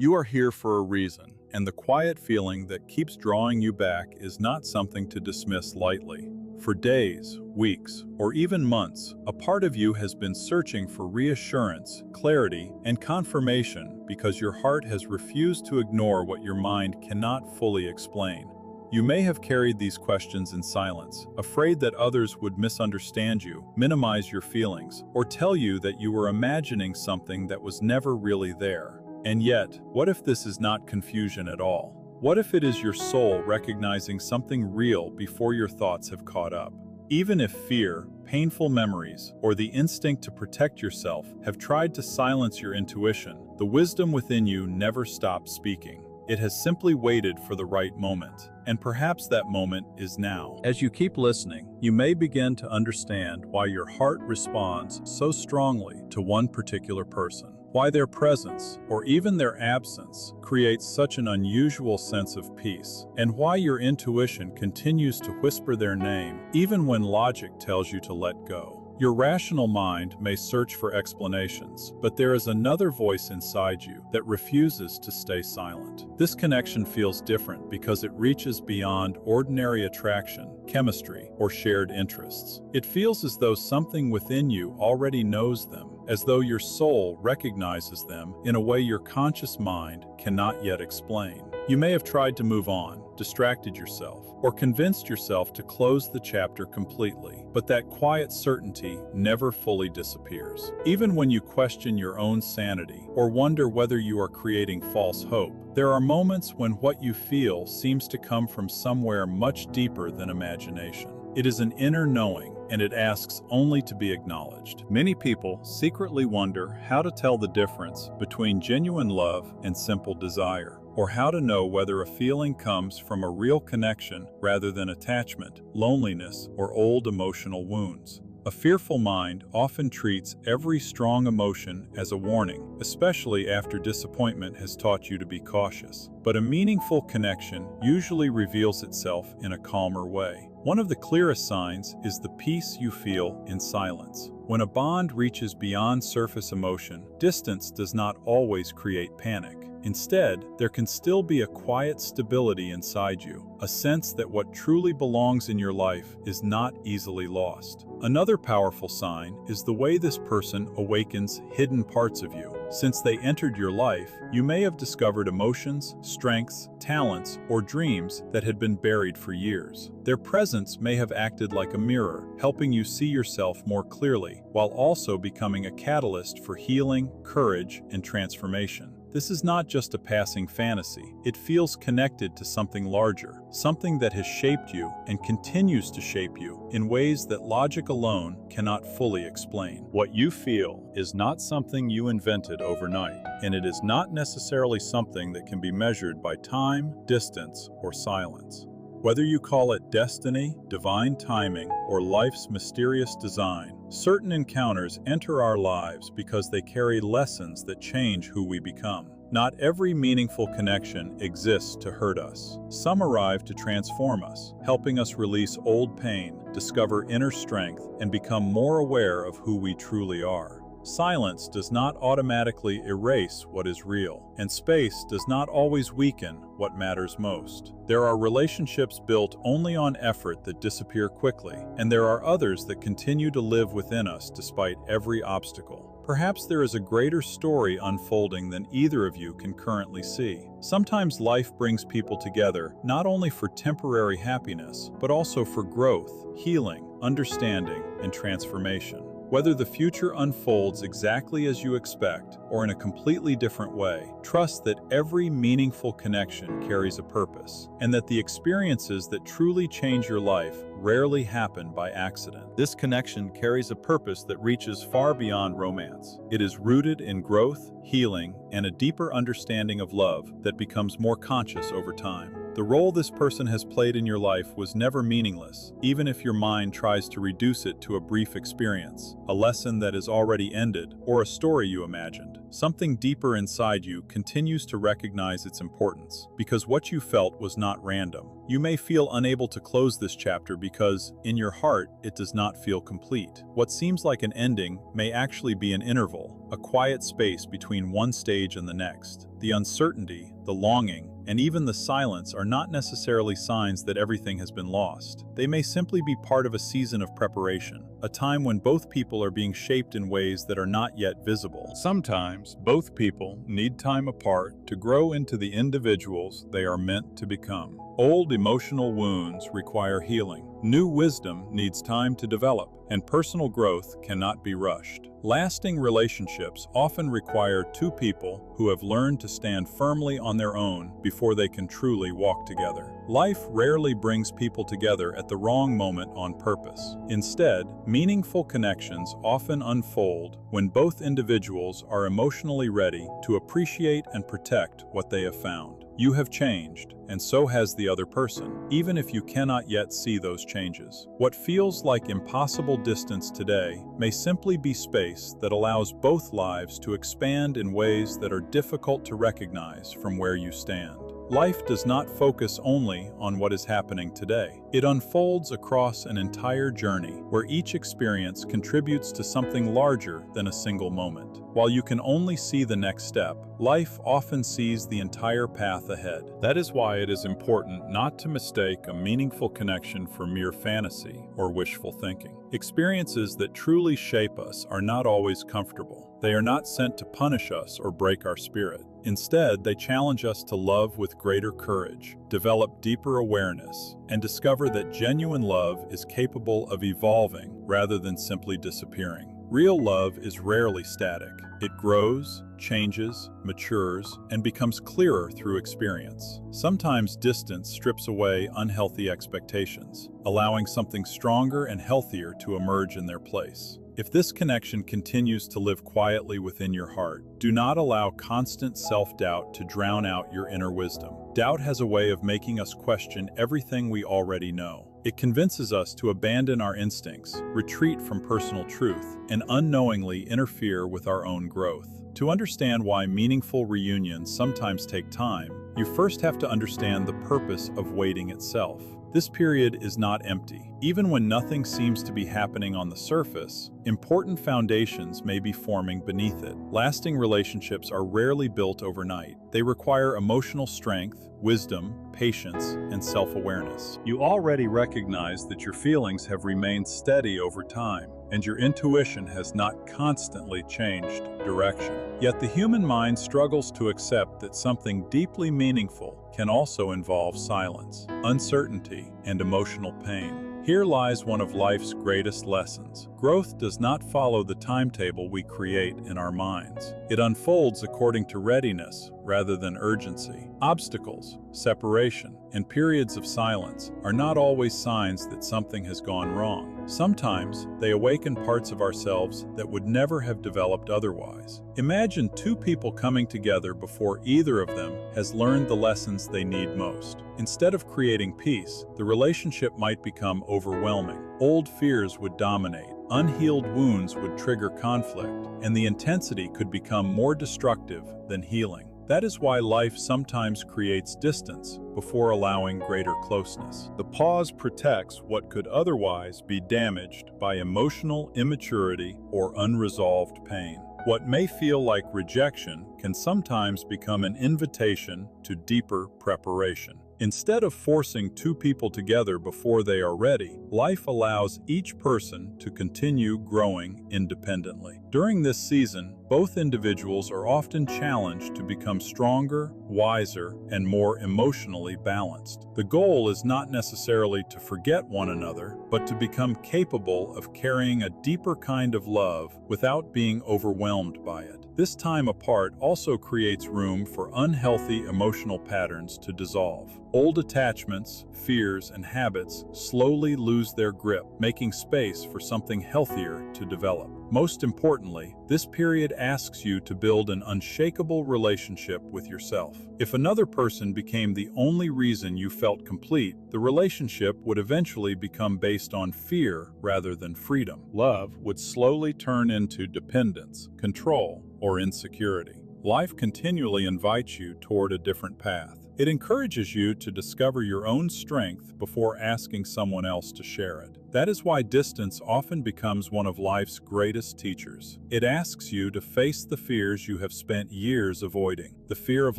You are here for a reason, and the quiet feeling that keeps drawing you back is not something to dismiss lightly. For days, weeks, or even months, a part of you has been searching for reassurance, clarity, and confirmation because your heart has refused to ignore what your mind cannot fully explain. You may have carried these questions in silence, afraid that others would misunderstand you, minimize your feelings, or tell you that you were imagining something that was never really there. And yet, what if this is not confusion at all? What if it is your soul recognizing something real before your thoughts have caught up? Even if fear, painful memories, or the instinct to protect yourself have tried to silence your intuition, the wisdom within you never stops speaking. It has simply waited for the right moment, and perhaps that moment is now. As you keep listening, you may begin to understand why your heart responds so strongly to one particular person, why their presence, or even their absence, creates such an unusual sense of peace, and why your intuition continues to whisper their name even when logic tells you to let go. Your rational mind may search for explanations, but there is another voice inside you that refuses to stay silent. This connection feels different because it reaches beyond ordinary attraction, chemistry, or shared interests. It feels as though something within you already knows them, as though your soul recognizes them in a way your conscious mind cannot yet explain. You may have tried to move on, distracted yourself, or convinced yourself to close the chapter completely, but that quiet certainty never fully disappears. Even when you question your own sanity or wonder whether you are creating false hope, there are moments when what you feel seems to come from somewhere much deeper than imagination. It is an inner knowing, and it asks only to be acknowledged. Many people secretly wonder how to tell the difference between genuine love and simple desire, or how to know whether a feeling comes from a real connection rather than attachment, loneliness, or old emotional wounds. A fearful mind often treats every strong emotion as a warning, especially after disappointment has taught you to be cautious. But a meaningful connection usually reveals itself in a calmer way. One of the clearest signs is the peace you feel in silence. When a bond reaches beyond surface emotion, distance does not always create panic. Instead, there can still be a quiet stability inside you, a sense that what truly belongs in your life is not easily lost. Another powerful sign is the way this person awakens hidden parts of you. Since they entered your life, you may have discovered emotions, strengths, talents, or dreams that had been buried for years. Their presence may have acted like a mirror, helping you see yourself more clearly, while also becoming a catalyst for healing, courage, and transformation. This is not just a passing fantasy. It feels connected to something larger, something that has shaped you and continues to shape you in ways that logic alone cannot fully explain. What you feel is not something you invented overnight, and it is not necessarily something that can be measured by time, distance, or silence. Whether you call it destiny, divine timing, or life's mysterious design, certain encounters enter our lives because they carry lessons that change who we become. Not every meaningful connection exists to hurt us. Some arrive to transform us, helping us release old pain, discover inner strength, and become more aware of who we truly are. Silence does not automatically erase what is real, and space does not always weaken what matters most. There are relationships built only on effort that disappear quickly, and there are others that continue to live within us despite every obstacle. Perhaps there is a greater story unfolding than either of you can currently see. Sometimes life brings people together not only for temporary happiness, but also for growth, healing, understanding, and transformation. Whether the future unfolds exactly as you expect or in a completely different way, trust that every meaningful connection carries a purpose, and that the experiences that truly change your life rarely happen by accident. This connection carries a purpose that reaches far beyond romance. It is rooted in growth, healing, and a deeper understanding of love that becomes more conscious over time. The role this person has played in your life was never meaningless, even if your mind tries to reduce it to a brief experience, a lesson that is already ended, or a story you imagined. Something deeper inside you continues to recognize its importance, because what you felt was not random. You may feel unable to close this chapter because, in your heart, it does not feel complete. What seems like an ending may actually be an interval, a quiet space between one stage and the next. The uncertainty, the longing, and even the silence are not necessarily signs that everything has been lost. They may simply be part of a season of preparation, a time when both people are being shaped in ways that are not yet visible. Sometimes, both people need time apart to grow into the individuals they are meant to become. Old emotional wounds require healing. New wisdom needs time to develop, and personal growth cannot be rushed. Lasting relationships often require two people who have learned to stand firmly on their own before they can truly walk together. Life rarely brings people together at the wrong moment on purpose. Instead, meaningful connections often unfold when both individuals are emotionally ready to appreciate and protect what they have found. You have changed, and so has the other person, even if you cannot yet see those changes. What feels like impossible distance today may simply be space that allows both lives to expand in ways that are difficult to recognize from where you stand. Life does not focus only on what is happening today. It unfolds across an entire journey where each experience contributes to something larger than a single moment. While you can only see the next step, life often sees the entire path ahead. That is why it is important not to mistake a meaningful connection for mere fantasy or wishful thinking. Experiences that truly shape us are not always comfortable. They are not sent to punish us or break our spirit. Instead, they challenge us to love with greater courage, develop deeper awareness, and discover that genuine love is capable of evolving rather than simply disappearing. Real love is rarely static. It grows, changes, matures, and becomes clearer through experience. Sometimes distance strips away unhealthy expectations, allowing something stronger and healthier to emerge in their place. If this connection continues to live quietly within your heart, do not allow constant self-doubt to drown out your inner wisdom. Doubt has a way of making us question everything we already know. It convinces us to abandon our instincts, retreat from personal truth, and unknowingly interfere with our own growth. To understand why meaningful reunions sometimes take time, you first have to understand the purpose of waiting itself. This period is not empty. Even when nothing seems to be happening on the surface, important foundations may be forming beneath it. Lasting relationships are rarely built overnight. They require emotional strength, wisdom, patience, and self-awareness. You already recognize that your feelings have remained steady over time, and your intuition has not constantly changed direction. Yet the human mind struggles to accept that something deeply meaningful can also involve silence, uncertainty, and emotional pain. Here lies one of life's greatest lessons. Growth does not follow the timetable we create in our minds. It unfolds according to readiness rather than urgency. Obstacles, separation, and periods of silence are not always signs that something has gone wrong. Sometimes they awaken parts of ourselves that would never have developed otherwise. Imagine two people coming together before either of them has learned the lessons they need most. Instead of creating peace, the relationship might become overwhelming. Old fears would dominate, unhealed wounds would trigger conflict, and the intensity could become more destructive than healing. That is why life sometimes creates distance before allowing greater closeness. The pause protects what could otherwise be damaged by emotional immaturity or unresolved pain. What may feel like rejection can sometimes become an invitation to deeper preparation. Instead of forcing two people together before they are ready, life allows each person to continue growing independently. During this season, both individuals are often challenged to become stronger, wiser, and more emotionally balanced. The goal is not necessarily to forget one another, but to become capable of carrying a deeper kind of love without being overwhelmed by it. This time apart also creates room for unhealthy emotional patterns to dissolve. Old attachments, fears, and habits slowly lose their grip, making space for something healthier to develop. Most importantly, this period asks you to build an unshakable relationship with yourself. If another person became the only reason you felt complete, the relationship would eventually become based on fear rather than freedom. Love would slowly turn into dependence, control, or insecurity. Life continually invites you toward a different path. It encourages you to discover your own strength before asking someone else to share it. That is why distance often becomes one of life's greatest teachers. It asks you to face the fears you have spent years avoiding. The fear of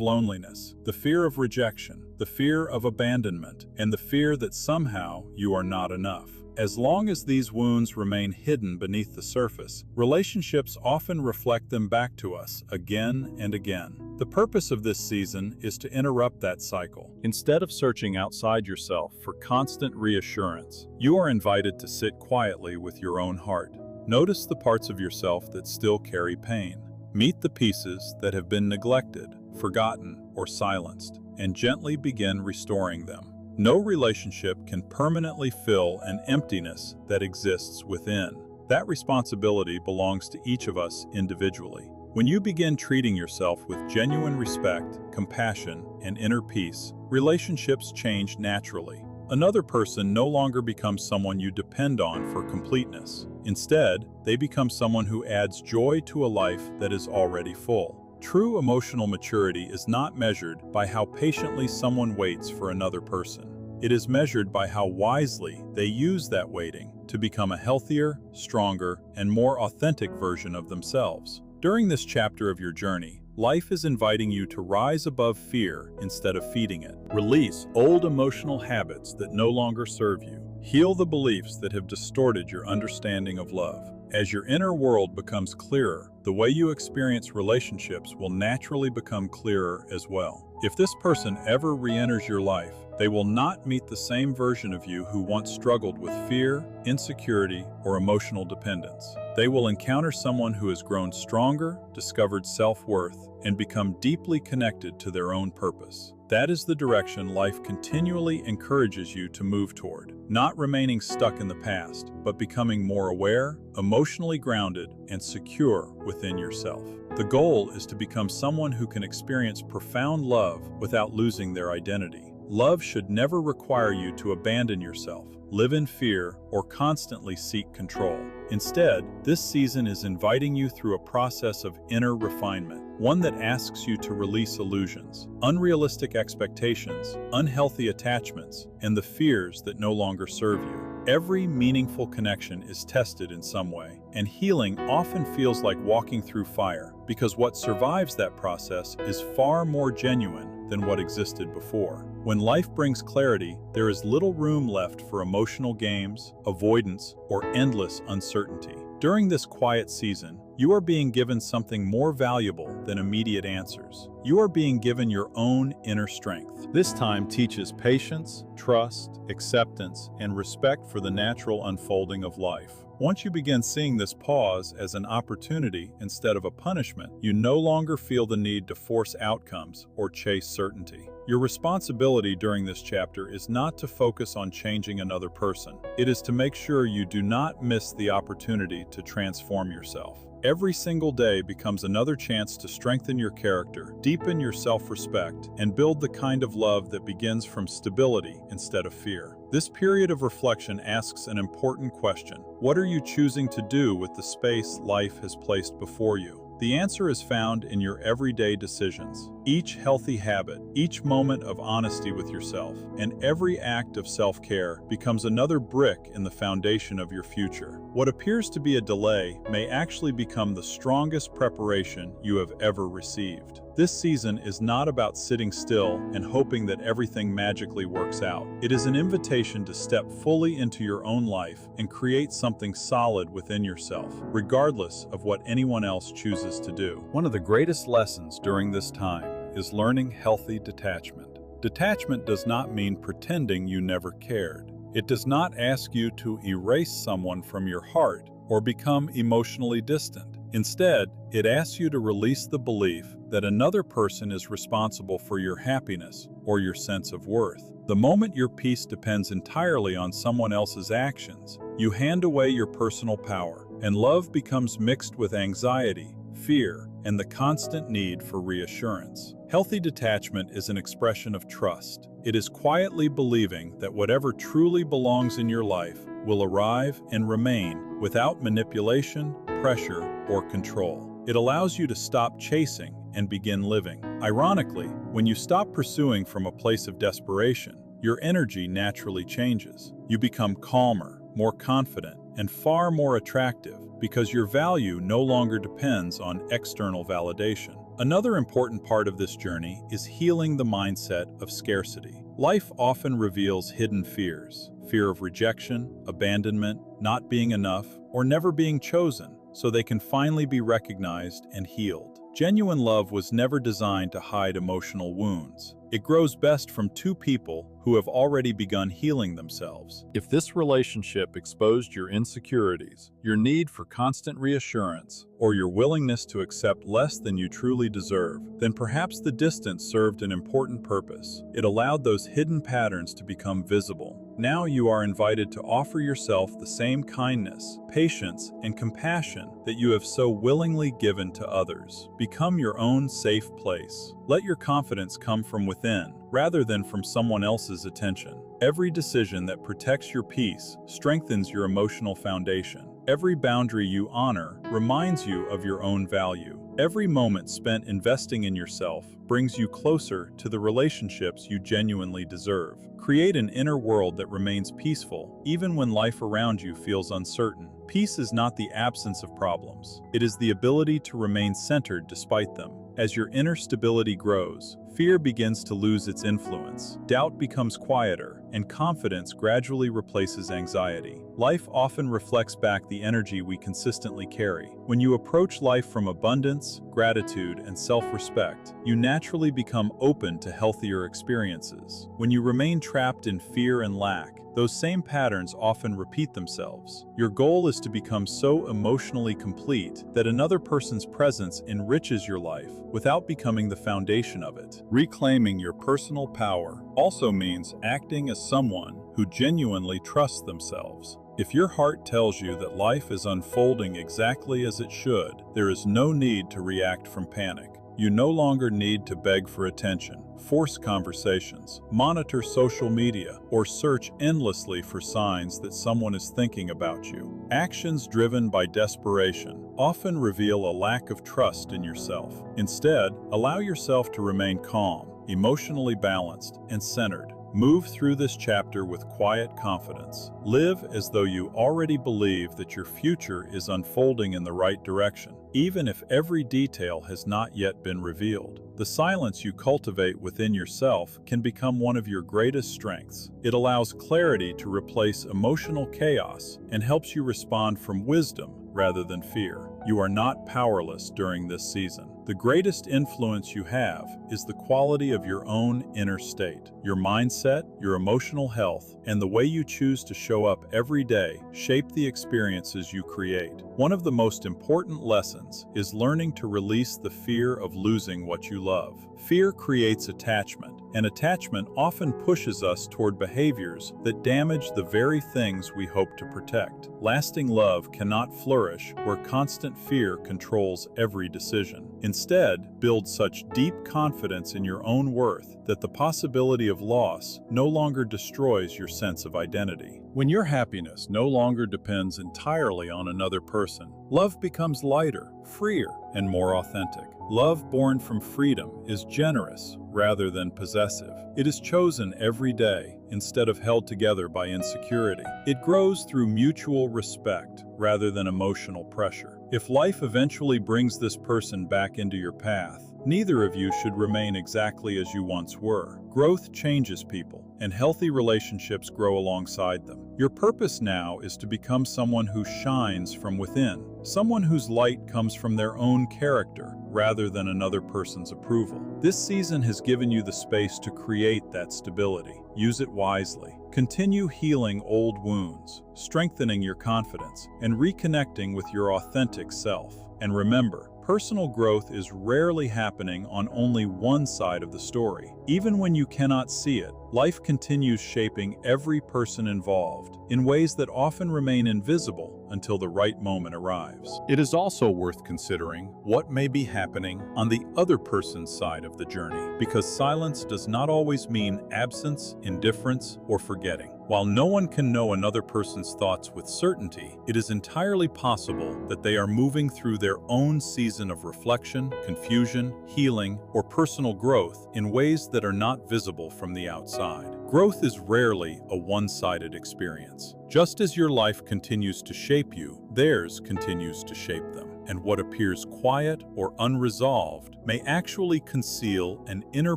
loneliness, the fear of rejection, the fear of abandonment, and the fear that somehow you are not enough. As long as these wounds remain hidden beneath the surface, relationships often reflect them back to us again and again. The purpose of this season is to interrupt that cycle. Instead of searching outside yourself for constant reassurance, you are invited to sit quietly with your own heart. Notice the parts of yourself that still carry pain. Meet the pieces that have been neglected, forgotten, or silenced, and gently begin restoring them. No relationship can permanently fill an emptiness that exists within. That responsibility belongs to each of us individually. When you begin treating yourself with genuine respect, compassion, and inner peace, relationships change naturally. Another person no longer becomes someone you depend on for completeness. Instead, they become someone who adds joy to a life that is already full. True emotional maturity is not measured by how patiently someone waits for another person. It is measured by how wisely they use that waiting to become a healthier, stronger, and more authentic version of themselves. During this chapter of your journey, life is inviting you to rise above fear instead of feeding it. Release old emotional habits that no longer serve you. Heal the beliefs that have distorted your understanding of love. As your inner world becomes clearer, the way you experience relationships will naturally become clearer as well. If this person ever re-enters your life, they will not meet the same version of you who once struggled with fear, insecurity, or emotional dependence. They will encounter someone who has grown stronger, discovered self-worth, and become deeply connected to their own purpose. That is the direction life continually encourages you to move toward, not remaining stuck in the past, but becoming more aware, emotionally grounded, and secure within yourself. The goal is to become someone who can experience profound love without losing their identity. Love should never require you to abandon yourself, live in fear, or constantly seek control. Instead, this season is inviting you through a process of inner refinement, one that asks you to release illusions, unrealistic expectations, unhealthy attachments, and the fears that no longer serve you. Every meaningful connection is tested in some way, and healing often feels like walking through fire, because what survives that process is far more genuine than what existed before. When life brings clarity, there is little room left for emotional games, avoidance, or endless uncertainty. During this quiet season, you are being given something more valuable than immediate answers. You are being given your own inner strength. This time teaches patience, trust, acceptance, and respect for the natural unfolding of life. Once you begin seeing this pause as an opportunity instead of a punishment, you no longer feel the need to force outcomes or chase certainty. Your responsibility during this chapter is not to focus on changing another person. It is to make sure you do not miss the opportunity to transform yourself. Every single day becomes another chance to strengthen your character, deepen your self-respect, and build the kind of love that begins from stability instead of fear. This period of reflection asks an important question. What are you choosing to do with the space life has placed before you? The answer is found in your everyday decisions. Each healthy habit, each moment of honesty with yourself, and every act of self-care becomes another brick in the foundation of your future. What appears to be a delay may actually become the strongest preparation you have ever received. This season is not about sitting still and hoping that everything magically works out. It is an invitation to step fully into your own life and create something solid within yourself, regardless of what anyone else chooses to do. One of the greatest lessons during this time is learning healthy detachment. Detachment does not mean pretending you never cared. It does not ask you to erase someone from your heart or become emotionally distant. Instead, it asks you to release the belief that another person is responsible for your happiness or your sense of worth. The moment your peace depends entirely on someone else's actions, you hand away your personal power, and love becomes mixed with anxiety, fear, and the constant need for reassurance. Healthy detachment is an expression of trust. It is quietly believing that whatever truly belongs in your life will arrive and remain without manipulation, pressure, or control. It allows you to stop chasing and begin living. Ironically, when you stop pursuing from a place of desperation, your energy naturally changes. You become calmer, more confident, and far more attractive because your value no longer depends on external validation. Another important part of this journey is healing the mindset of scarcity. Life often reveals hidden fears: fear of rejection, abandonment, not being enough, or never being chosen, so they can finally be recognized and healed. Genuine love was never designed to hide emotional wounds. It grows best from two people who have already begun healing themselves. If this relationship exposed your insecurities, your need for constant reassurance, or your willingness to accept less than you truly deserve, then perhaps the distance served an important purpose. It allowed those hidden patterns to become visible. Now you are invited to offer yourself the same kindness, patience, and compassion that you have so willingly given to others. Become your own safe place. Let your confidence come from within, rather than from someone else's attention. Every decision that protects your peace strengthens your emotional foundation. Every boundary you honor reminds you of your own value. Every moment spent investing in yourself brings you closer to the relationships you genuinely deserve. Create an inner world that remains peaceful, even when life around you feels uncertain. Peace is not the absence of problems. It is the ability to remain centered despite them. As your inner stability grows, fear begins to lose its influence, doubt becomes quieter, and confidence gradually replaces anxiety. Life often reflects back the energy we consistently carry. When you approach life from abundance, gratitude, and self-respect, you naturally become open to healthier experiences. When you remain trapped in fear and lack, those same patterns often repeat themselves. Your goal is to become so emotionally complete that another person's presence enriches your life without becoming the foundation of it. Reclaiming your personal power also means acting as someone who genuinely trusts themselves. If your heart tells you that life is unfolding exactly as it should, there is no need to react from panic. You no longer need to beg for attention, force conversations, monitor social media, or search endlessly for signs that someone is thinking about you. Actions driven by desperation often reveal a lack of trust in yourself. Instead, allow yourself to remain calm, emotionally balanced, and centered. Move through this chapter with quiet confidence. Live as though you already believe that your future is unfolding in the right direction, even if every detail has not yet been revealed. The silence you cultivate within yourself can become one of your greatest strengths. It allows clarity to replace emotional chaos and helps you respond from wisdom rather than fear. You are not powerless during this season. The greatest influence you have is the quality of your own inner state. Your mindset, your emotional health, and the way you choose to show up every day shape the experiences you create. One of the most important lessons is learning to release the fear of losing what you love. Fear creates attachment, and attachment often pushes us toward behaviors that damage the very things we hope to protect. Lasting love cannot flourish where constant fear controls every decision. Instead, build such deep confidence in your own worth that the possibility of loss no longer destroys your sense of identity. When your happiness no longer depends entirely on another person, love becomes lighter, freer, and more authentic. Love born from freedom is generous rather than possessive. It is chosen every day instead of held together by insecurity. It grows through mutual respect rather than emotional pressure. If life eventually brings this person back into your path, neither of you should remain exactly as you once were. Growth changes people, and healthy relationships grow alongside them. Your purpose now is to become someone who shines from within, someone whose light comes from their own character rather than another person's approval. This season has given you the space to create that stability. Use it wisely. Continue healing old wounds, strengthening your confidence, and reconnecting with your authentic self. And remember, personal growth is rarely happening on only one side of the story. Even when you cannot see it, life continues shaping every person involved in ways that often remain invisible until the right moment arrives. It is also worth considering what may be happening on the other person's side of the journey, because silence does not always mean absence, indifference, or forgetting. While no one can know another person's thoughts with certainty, it is entirely possible that they are moving through their own season of reflection, confusion, healing, or personal growth in ways that are not visible from the outside. Growth is rarely a one-sided experience. Just as your life continues to shape you, theirs continues to shape them. And what appears quiet or unresolved may actually conceal an inner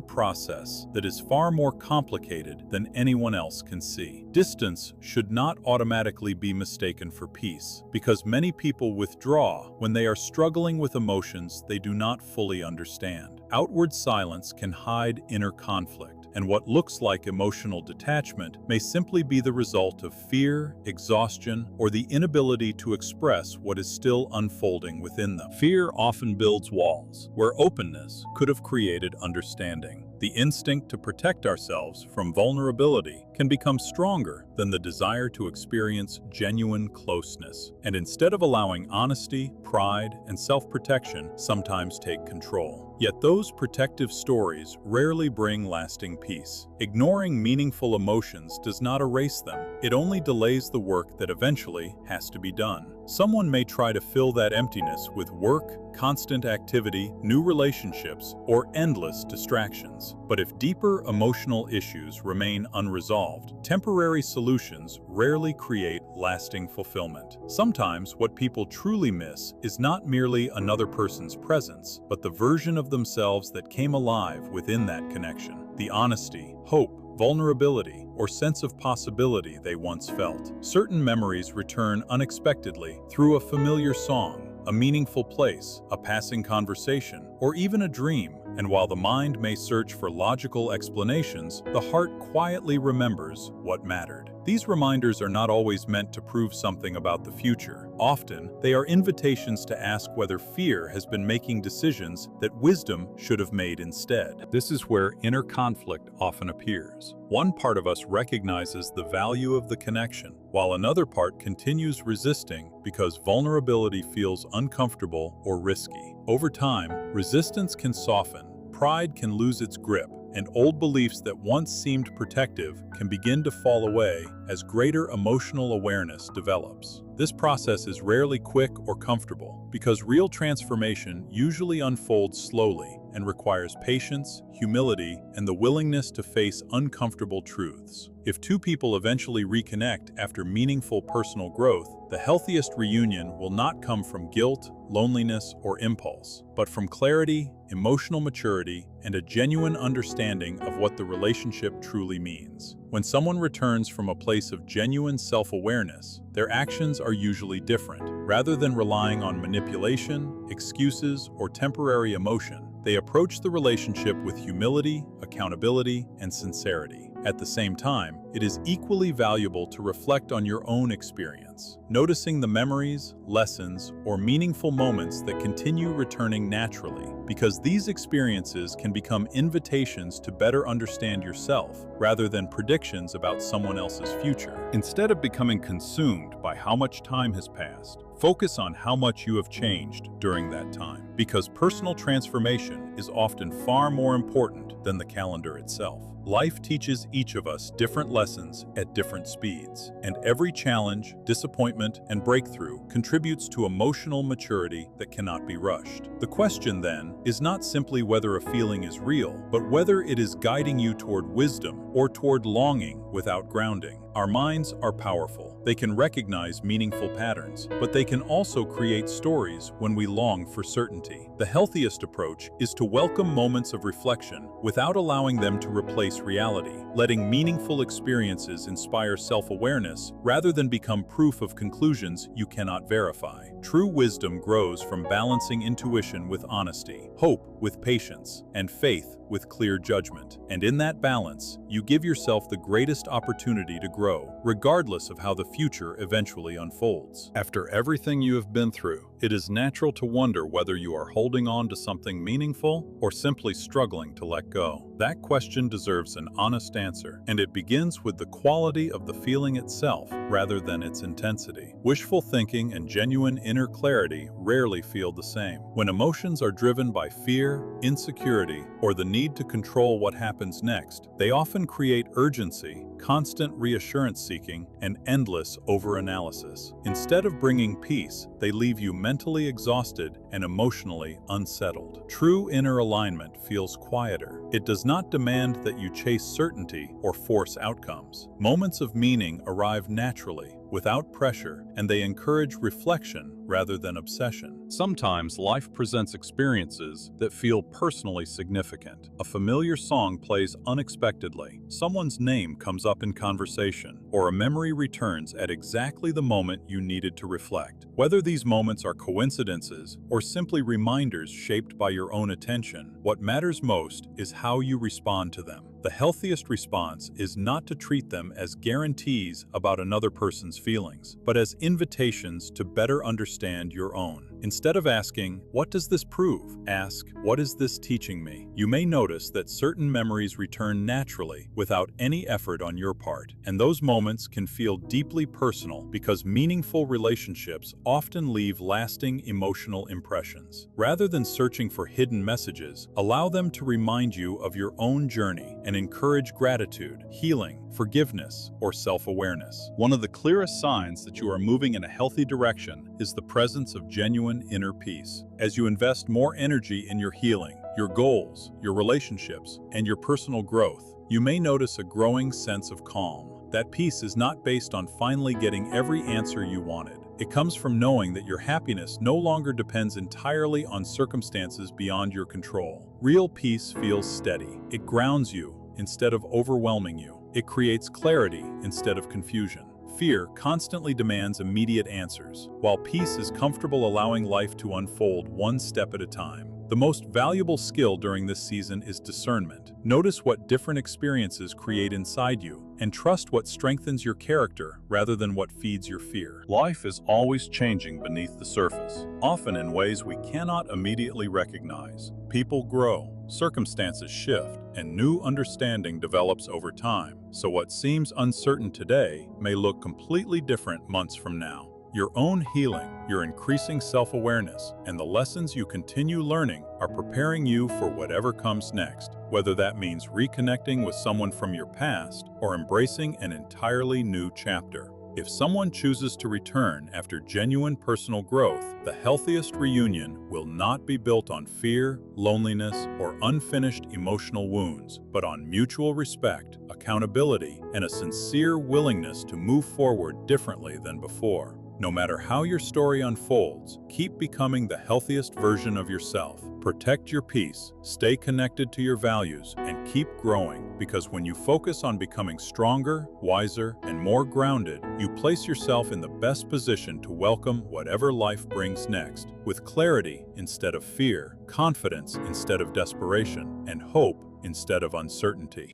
process that is far more complicated than anyone else can see. Distance should not automatically be mistaken for peace, because many people withdraw when they are struggling with emotions they do not fully understand. Outward silence can hide inner conflict, and what looks like emotional detachment may simply be the result of fear, exhaustion, or the inability to express what is still unfolding within them. Fear often builds walls, where openness could have created understanding. The instinct to protect ourselves from vulnerability can become stronger than the desire to experience genuine closeness. And instead of allowing honesty, pride, and self-protection sometimes take control. Yet those protective stories rarely bring lasting peace. Ignoring meaningful emotions does not erase them. It only delays the work that eventually has to be done. Someone may try to fill that emptiness with work, constant activity, new relationships, or endless distractions. But if deeper emotional issues remain unresolved, temporary solutions rarely create lasting fulfillment. Sometimes what people truly miss is not merely another person's presence, but the version of themselves that came alive within that connection. The honesty, hope, vulnerability, or sense of possibility they once felt. Certain memories return unexpectedly through a familiar song, a meaningful place, a passing conversation, or even a dream. And while the mind may search for logical explanations, the heart quietly remembers what mattered. These reminders are not always meant to prove something about the future. Often, they are invitations to ask whether fear has been making decisions that wisdom should have made instead. This is where inner conflict often appears. One part of us recognizes the value of the connection, while another part continues resisting because vulnerability feels uncomfortable or risky. Over time, resistance can soften, pride can lose its grip, and old beliefs that once seemed protective can begin to fall away as greater emotional awareness develops. This process is rarely quick or comfortable, because real transformation usually unfolds slowly and requires patience, humility, and the willingness to face uncomfortable truths. If two people eventually reconnect after meaningful personal growth, the healthiest reunion will not come from guilt, loneliness, or impulse, but from clarity, emotional maturity, and a genuine understanding of what the relationship truly means. When someone returns from a place of genuine self-awareness, their actions are usually different. Rather than relying on manipulation, excuses, or temporary emotion, they approach the relationship with humility, accountability, and sincerity. At the same time, it is equally valuable to reflect on your own experience, noticing the memories, lessons, or meaningful moments that continue returning naturally, because these experiences can become invitations to better understand yourself rather than predictions about someone else's future. Instead of becoming consumed by how much time has passed, focus on how much you have changed during that time, because personal transformation is often far more important than the calendar itself. Life teaches each of us different lessons at different speeds, and every challenge, disappointment, and breakthrough contributes to emotional maturity that cannot be rushed. The question, then, is not simply whether a feeling is real, but whether it is guiding you toward wisdom or toward longing without grounding. Our minds are powerful. They can recognize meaningful patterns, but they can also create stories when we long for certainty. The healthiest approach is to welcome moments of reflection without allowing them to replace reality, letting meaningful experiences inspire self-awareness rather than become proof of conclusions you cannot verify. True wisdom grows from balancing intuition with honesty, hope with patience, and faith with clear judgment. And in that balance, you give yourself the greatest opportunity to grow, regardless of how the future eventually unfolds. After everything you have been through, It is natural to wonder whether you are holding on to something meaningful or simply struggling to let go. That question deserves an honest answer, and it begins with the quality of the feeling itself rather than its intensity. Wishful thinking and genuine inner clarity rarely feel the same. When emotions are driven by fear, insecurity, or the need to control what happens next, they often create urgency, constant reassurance seeking, and endless overanalysis. Instead of bringing peace, they leave you mentally exhausted and emotionally unsettled. True inner alignment feels quieter. It does not demand that you chase certainty or force outcomes. Moments of meaning arrive naturally, without pressure, and they encourage reflection rather than obsession. Sometimes life presents experiences that feel personally significant. A familiar song plays unexpectedly, someone's name comes up in conversation, or a memory returns at exactly the moment you needed to reflect. Whether these moments are coincidences or simply reminders shaped by your own attention, what matters most is how you respond to them. The healthiest response is not to treat them as guarantees about another person's feelings, but as invitations to better understand your own. Instead of asking, "What does this prove?" ask, "What is this teaching me?" You may notice that certain memories return naturally without any effort on your part, and those moments can feel deeply personal because meaningful relationships often leave lasting emotional impressions. Rather than searching for hidden messages, allow them to remind you of your own journey and encourage gratitude, healing, forgiveness, or self-awareness. One of the clearest signs that you are moving in a healthy direction is the presence of genuine inner peace. As you invest more energy in your healing, your goals, your relationships, and your personal growth, you may notice a growing sense of calm. That peace is not based on finally getting every answer you wanted. It comes from knowing that your happiness no longer depends entirely on circumstances beyond your control. Real peace feels steady. It grounds you instead of overwhelming you. It creates clarity instead of confusion. Fear constantly demands immediate answers, while peace is comfortable allowing life to unfold one step at a time. The most valuable skill during this season is discernment. Notice what different experiences create inside you, and trust what strengthens your character rather than what feeds your fear. Life is always changing beneath the surface, often in ways we cannot immediately recognize. People grow, circumstances shift, and new understanding develops over time. So what seems uncertain today may look completely different months from now. Your own healing, your increasing self-awareness, and the lessons you continue learning are preparing you for whatever comes next, whether that means reconnecting with someone from your past or embracing an entirely new chapter. If someone chooses to return after genuine personal growth, the healthiest reunion will not be built on fear, loneliness, or unfinished emotional wounds, but on mutual respect, accountability, and a sincere willingness to move forward differently than before. No matter how your story unfolds, keep becoming the healthiest version of yourself. Protect your peace, stay connected to your values, and keep growing, because when you focus on becoming stronger, wiser, and more grounded, you place yourself in the best position to welcome whatever life brings next, with clarity instead of fear, confidence instead of desperation, and hope instead of uncertainty.